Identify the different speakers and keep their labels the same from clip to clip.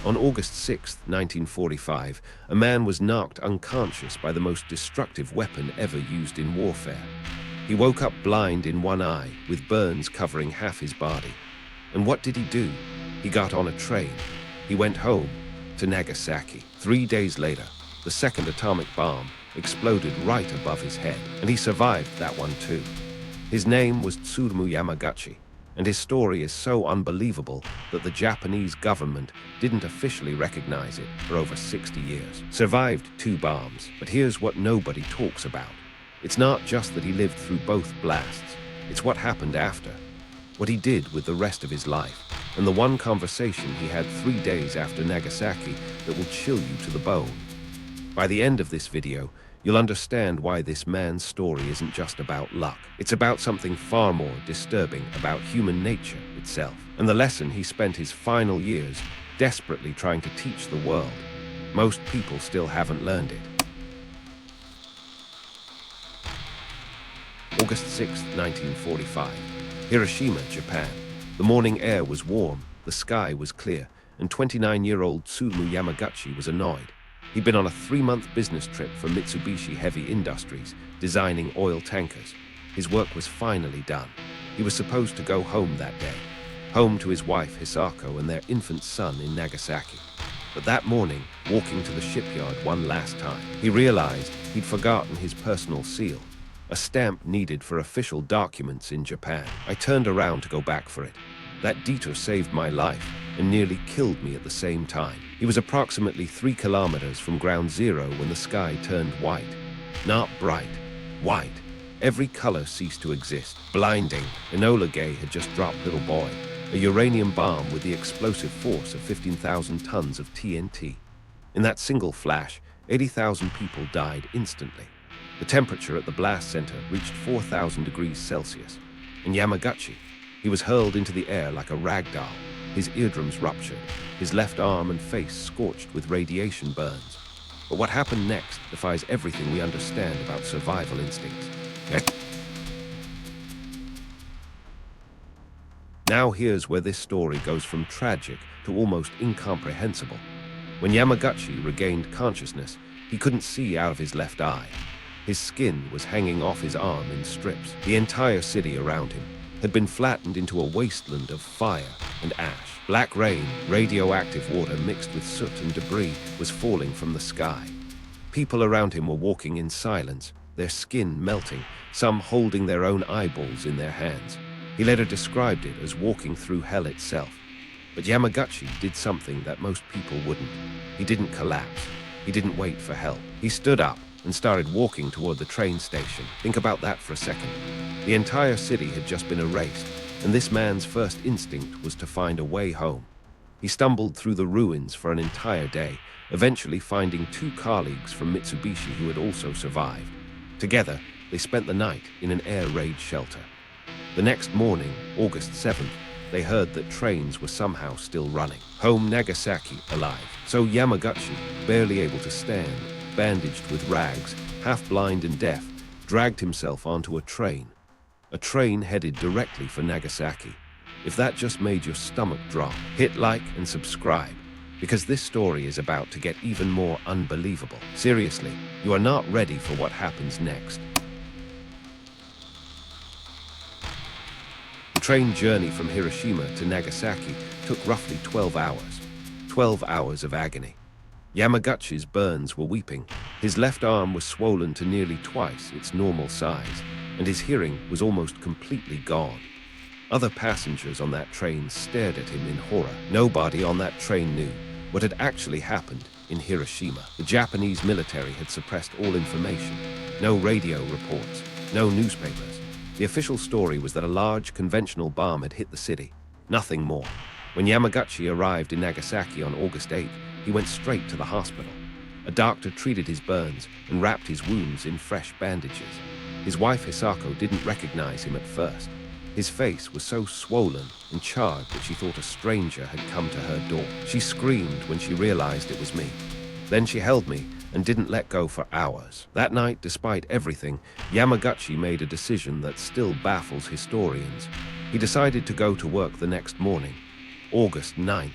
Speaker 1: On August 6, 1945, a man was knocked unconscious by the most destructive weapon ever used in warfare. He woke up blind in one eye, with burns covering half his body. And what did he do? He got on a train. He went home, to Nagasaki. 3 days later, the second atomic bomb exploded right above his head, and he survived that one too. His name was Tsutomu Yamaguchi, and his story is so unbelievable that the Japanese government didn't officially recognize it for over 60 years. Survived 2 bombs, but here's what nobody talks about. It's not just that he lived through both blasts, it's what happened after. What he did with the rest of his life, and the one conversation he had 3 days after Nagasaki that will chill you to the bone. By the end of this video, you'll understand why this man's story isn't just about luck. It's about something far more disturbing about human nature itself, and the lesson he spent his final years desperately trying to teach the world. Most people still haven't learned it. August 6, 1945. Hiroshima, Japan. The morning air was warm, the sky was clear, and 29-year-old Tsutomu Yamaguchi was annoyed. He'd been on a 3-month business trip for Mitsubishi Heavy Industries, designing oil tankers. His work was finally done. He was supposed to go home that day, home to his wife Hisako and their infant son in Nagasaki. But that morning, walking to the shipyard one last time, he realized he'd forgotten his personal seal, a stamp needed for official documents in Japan. I turned around to go back for it. That detour saved my life and nearly killed me at the same time. He was approximately 3 kilometers from ground zero when the sky turned white. Not bright, white. Every color ceased to exist. Blinding. Enola Gay had just dropped Little Boy, a uranium bomb with the explosive force of 15,000 tons of TNT. In that single flash, 80,000 people died instantly. The temperature at the blast center reached 4,000 degrees Celsius. And Yamaguchi, he was hurled into the air like a rag doll. His eardrums ruptured, his left arm and face scorched with radiation burns. But what happened next defies everything we understand about survival instincts. Now here's where this story goes from tragic to almost incomprehensible. When Yamaguchi regained consciousness, he couldn't see out of his left eye. His skin was hanging off his arm in strips. The entire city around him had been flattened into a wasteland of fire and ash. Black rain, radioactive water mixed with soot and debris was falling from the sky. People around him were walking in silence, their skin melting, some holding their own eyeballs in their hands. He later described it as walking through hell itself. But Yamaguchi did something that most people wouldn't. He didn't collapse. He didn't wait for help. He stood up and started walking toward the train station. Think about that for a second. The entire city had just been erased, and this man's first instinct was to find a way home. He stumbled through the ruins for an entire day, eventually finding 2 colleagues from Mitsubishi who had also survived. Together, they spent the night in an air raid shelter. The next morning, August 7th, they heard that trains were somehow still running. Home Nagasaki alive. So Yamaguchi, barely able to stand, bandaged with rags, half blind and deaf, dragged himself onto a train. A train headed directly for Nagasaki. If that just made your stomach drop, hit like and subscribe, because this story is about to get even more unbelievable. Seriously, you are not ready for what happens next. The train journey from Hiroshima to Nagasaki took roughly 12 hours. 12 hours of agony. Yamaguchi's burns were weeping. His left arm was swollen to nearly twice its normal size, and his hearing was almost completely gone. Other passengers on that train stared at him in horror. Nobody on that train knew what had actually happened in Hiroshima. The Japanese military had suppressed all information. No radio reports, no newspapers. The official story was that a large conventional bomb had hit the city. Nothing more. When Yamaguchi arrived in Nagasaki on August 8th, he went straight to the hospital. A doctor treated his burns and wrapped his wounds in fresh bandages. His wife Hisako didn't recognize him at first. His face was so swollen and charred that she thought a stranger had come to her door. She screamed when she realized it was me. Then she held me and didn't let go for hours. That night, despite everything, Yamaguchi made a decision that still baffles historians. He decided to go to work the next morning, August 9th.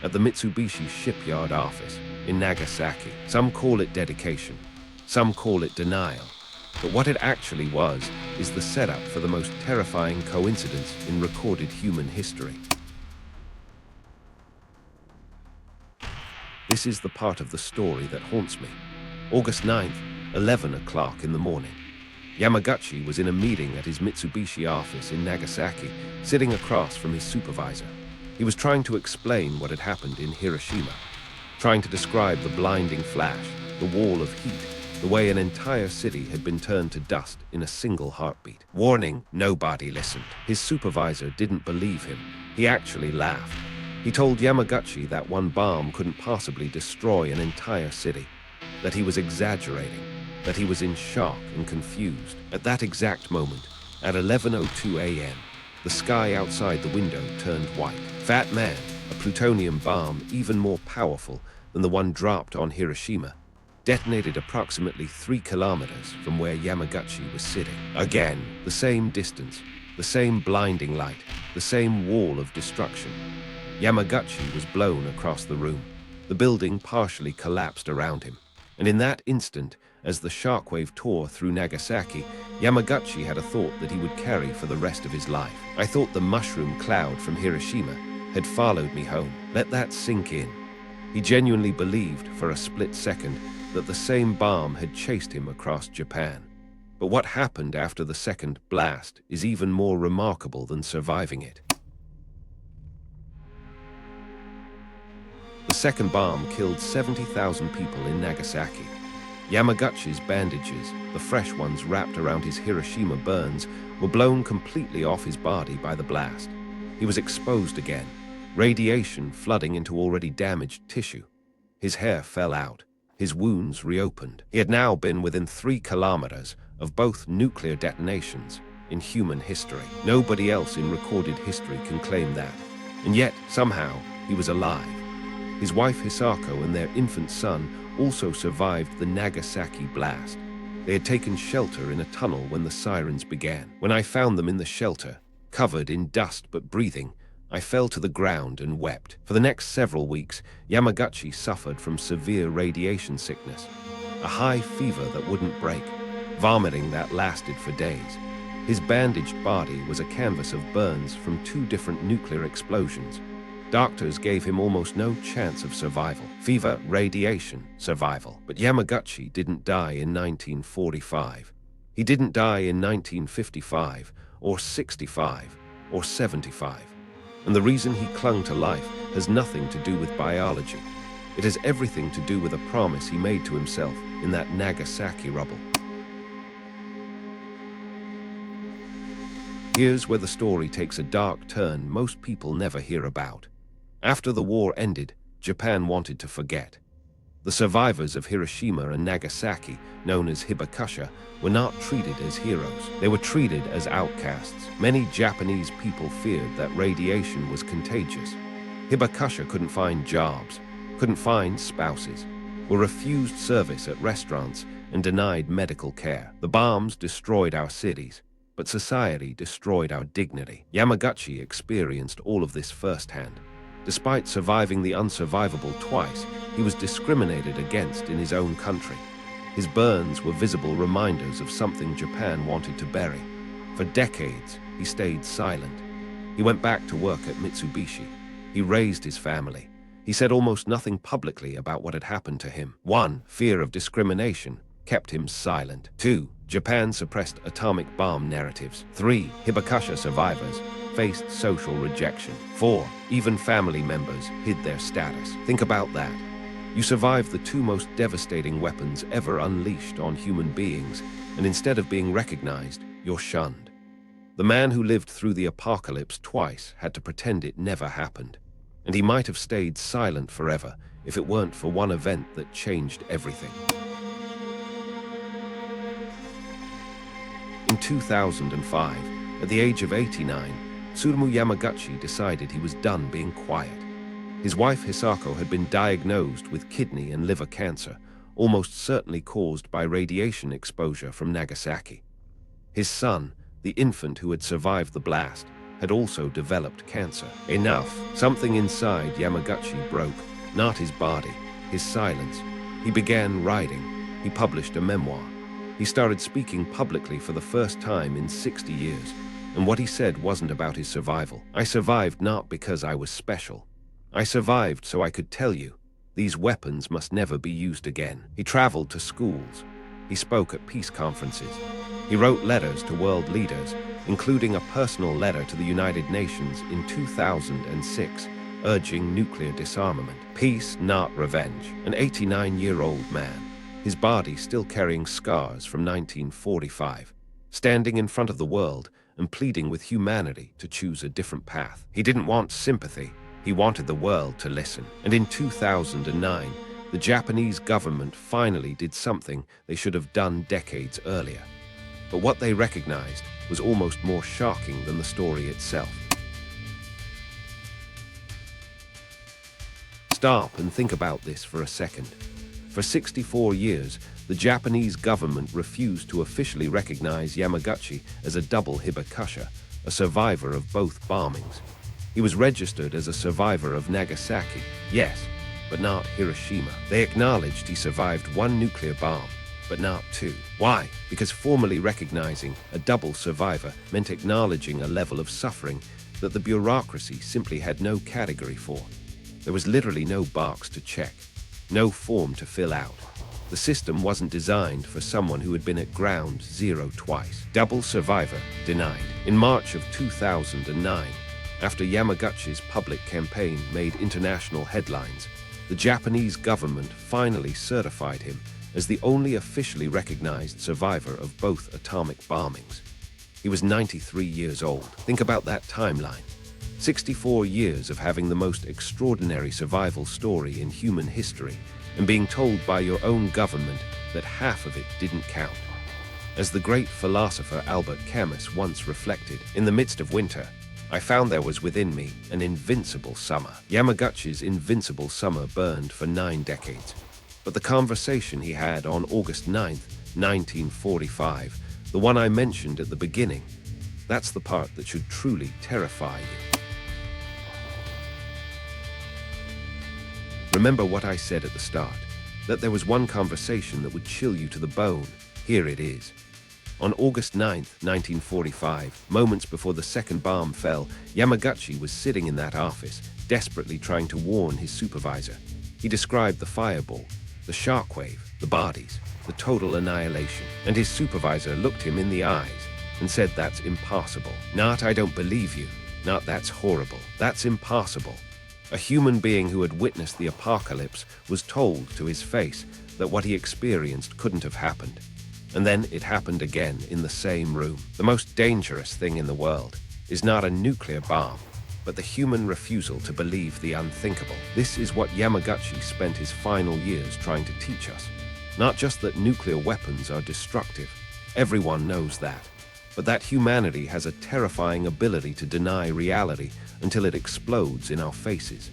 Speaker 1: at the Mitsubishi shipyard office in Nagasaki. Some call it dedication, some call it denial, but what it actually was is the setup for the most terrifying coincidence in recorded human history. This is the part of the story that haunts me. August 9th, 11 o'clock in the morning. Yamaguchi was in a meeting at his Mitsubishi office in Nagasaki, sitting across from his supervisor. He was trying to explain what had happened in Hiroshima, trying to describe the blinding flash, the wall of heat, the way an entire city had been turned to dust in a single heartbeat. Warning, nobody listened. His supervisor didn't believe him. He actually laughed. He told Yamaguchi that one bomb couldn't possibly destroy an entire city, that he was exaggerating, that he was in shock and confused. At that exact moment, at 11:02 a.m., the sky outside the window turned white. Fat Man, a plutonium bomb even more powerful than the one dropped on Hiroshima, detonated approximately 3 kilometers from where Yamaguchi was sitting. Again, the same distance, the same blinding light, the same wall of destruction. Yamaguchi was blown across the room. The building partially collapsed around him. And in that instant, as the shockwave tore through Nagasaki, Yamaguchi had a thought that he would carry for the rest of his life. I thought the mushroom cloud from Hiroshima had followed me home. Let that sink in. He genuinely believed for a split second that the same bomb had chased him across Japan. But what happened after the second blast is even more remarkable than surviving it. The second bomb killed 70,000 people in Nagasaki. Yamaguchi's bandages, the fresh ones wrapped around his Hiroshima burns, were blown completely off his body by the blast. He was exposed again, radiation flooding into already damaged tissue. His hair fell out, his wounds reopened. He had now been within 3 kilometers of both nuclear detonations in human history. Nobody else in recorded history can claim that. And yet, somehow, he was alive. His wife Hisako and their infant son also survived the Nagasaki blast. They had taken shelter in a tunnel when the sirens began. When I found them in the shelter, covered in dust but breathing, I fell to the ground and wept. For the next several weeks, Yamaguchi suffered from severe radiation sickness, a high fever that wouldn't break, vomiting that lasted for days. His bandaged body was a canvas of burns from 2 different nuclear explosions. Doctors gave him almost no chance of survival. Fever, radiation, survival. But Yamaguchi didn't die in 1945. He didn't die in 1955, or 65, or 75. And the reason he clung to life has nothing to do with biology. It has everything to do with a promise he made to himself in that Nagasaki rubble. Here's where the story takes a dark turn most people never hear about. After the war ended, Japan wanted to forget. The survivors of Hiroshima and Nagasaki, known as Hibakusha, were not treated as heroes. They were treated as outcasts. Many Japanese people feared that radiation was contagious. Hibakusha couldn't find jobs, couldn't find spouses, were refused service at restaurants and denied medical care. The bombs destroyed our cities, but society destroyed our dignity. Yamaguchi experienced all of this firsthand. Despite surviving the unsurvivable twice, he was discriminated against in his own country. His burns were visible reminders of something Japan wanted to bury. For decades, he stayed silent. He went back to work at Mitsubishi. He raised his family. He said almost nothing publicly about what had happened to him. 1. Fear of discrimination kept him silent. 2. Japan suppressed atomic bomb narratives. 3. Hibakusha survivors faced social rejection. 4. Even family members hid their status. Think about that. You survived the 2 most devastating weapons ever unleashed on human beings, and instead of being recognized, you're shunned. The man who lived through the apocalypse twice had to pretend it never happened, and he might have stayed silent forever if it weren't for one event that changed everything. In 2005, at the age of 89, Tsutomu Yamaguchi decided he was done being quiet. His wife Hisako had been diagnosed with kidney and liver cancer, almost certainly caused by radiation exposure from Nagasaki. His son, the infant who had survived the blast, had also developed cancer. Enough. Something inside Yamaguchi broke, not his body, his silence. He began writing. He published a memoir. He started speaking publicly for the first time in 60 years. And what he said wasn't about his survival. I survived not because I was special. I survived so I could tell you, these weapons must never be used again. He traveled to schools. He spoke at peace conferences. He wrote letters to world leaders, including a personal letter to the United Nations in 2006, urging nuclear disarmament. Peace, not revenge. An 89-year-old man, his body still carrying scars from 1945, standing in front of the world and pleading with humanity to choose a different path. He didn't want sympathy. He wanted the world to listen. And in 2009, the Japanese government finally did something they should have done decades earlier. But what they recognized was almost more shocking than the story itself. Stop and think about this for a second. For 64 years, the Japanese government refused to officially recognize Yamaguchi as a double hibakusha, a survivor of both bombings. He was registered as a survivor of Nagasaki, yes, but not Hiroshima. They acknowledged he survived one nuclear bomb, but not two. Why? Because formally recognizing a double survivor meant acknowledging a level of suffering that the bureaucracy simply had no category for. There was literally no box to check, no form to fill out. The system wasn't designed for someone who had been at ground zero twice. Double survivor denied. In March of 2009, after Yamaguchi's public campaign made international headlines, the Japanese government finally certified him as the only officially recognized survivor of both atomic bombings. He was 93 years old. Think about that timeline. 64 years of having the most extraordinary survival story in human history and being told by your own government that half of it didn't count. As the great philosopher Albert Camus once reflected, in the midst of winter, I found there was within me an invincible summer. Yamaguchi's invincible summer burned for 9 decades. But the conversation he had on August 9th, 1945, the one I mentioned at the beginning, that's the part that should truly terrify you. Remember what I said at the start, that there was one conversation that would chill you to the bone. Here it is. On August 9th, 1945, moments before the second bomb fell, Yamaguchi was sitting in that office, desperately trying to warn his supervisor. He described the fireball, the shockwave, the bodies, the total annihilation, and his supervisor looked him in the eyes and said, "That's impossible. Not, I don't believe you. Not, that's horrible. That's impossible." A human being who had witnessed the apocalypse was told to his face that what he experienced couldn't have happened. And then it happened again in the same room. The most dangerous thing in the world is not a nuclear bomb, but the human refusal to believe the unthinkable. This is what Yamaguchi spent his final years trying to teach us. Not just that nuclear weapons are destructive, everyone knows that, but that humanity has a terrifying ability to deny reality until it explodes in our faces.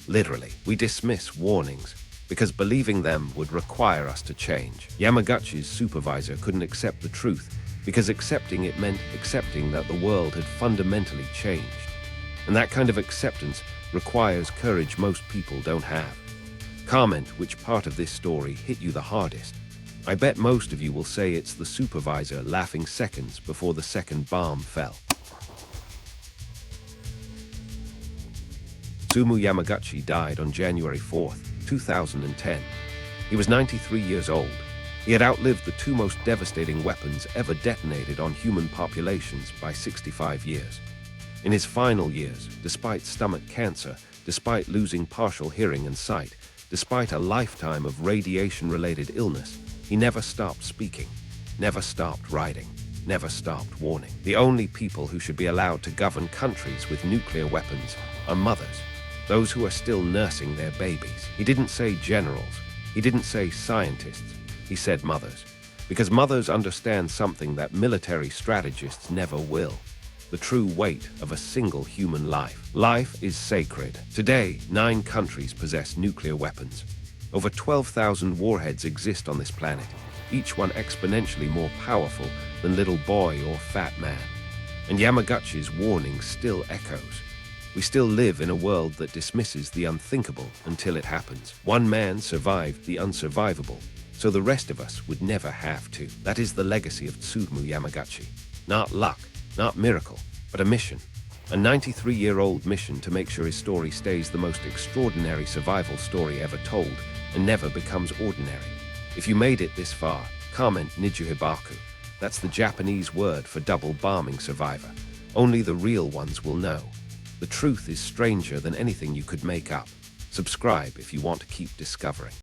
Speaker 1: Literally, we dismiss warnings because believing them would require us to change. Yamaguchi's supervisor couldn't accept the truth because accepting it meant accepting that the world had fundamentally changed. And that kind of acceptance requires courage most people don't have. Comment which part of this story hit you the hardest. I bet most of you will say it's the supervisor laughing seconds before the second bomb fell. Tsutomu Yamaguchi died on January 4th, 2010. He was 93 years old. He had outlived the two most devastating weapons ever detonated on human populations by 65 years. In his final years, despite stomach cancer, despite losing partial hearing and sight, despite a lifetime of radiation-related illness, he never stopped speaking, never stopped writing, never stopped warning. The only people who should be allowed to govern countries with nuclear weapons are mothers, those who are still nursing their babies. He didn't say generals, he didn't say scientists, he said mothers, because mothers understand something that military strategists never will: the true weight of a single human life. Life is sacred. Today, 9 countries possess nuclear weapons. Over 12,000 warheads exist on this planet, each one exponentially more powerful than Little Boy or Fat Man. And Yamaguchi's warning still echoes. We still live in a world that dismisses the unthinkable until it happens. One man survived the unsurvivable, so the rest of us would never have to. That is the legacy of Tsutomu Yamaguchi. Not luck, not miracle, but a mission. A 93-year-old mission to make sure his story stays the most extraordinary survival story ever told and never becomes ordinary. If you made it this far, comment Nijuhibaku. That's the Japanese word for double bombing survivor. Only the real ones will know. The truth is stranger than anything you could make up. Subscribe if you want to keep discovering.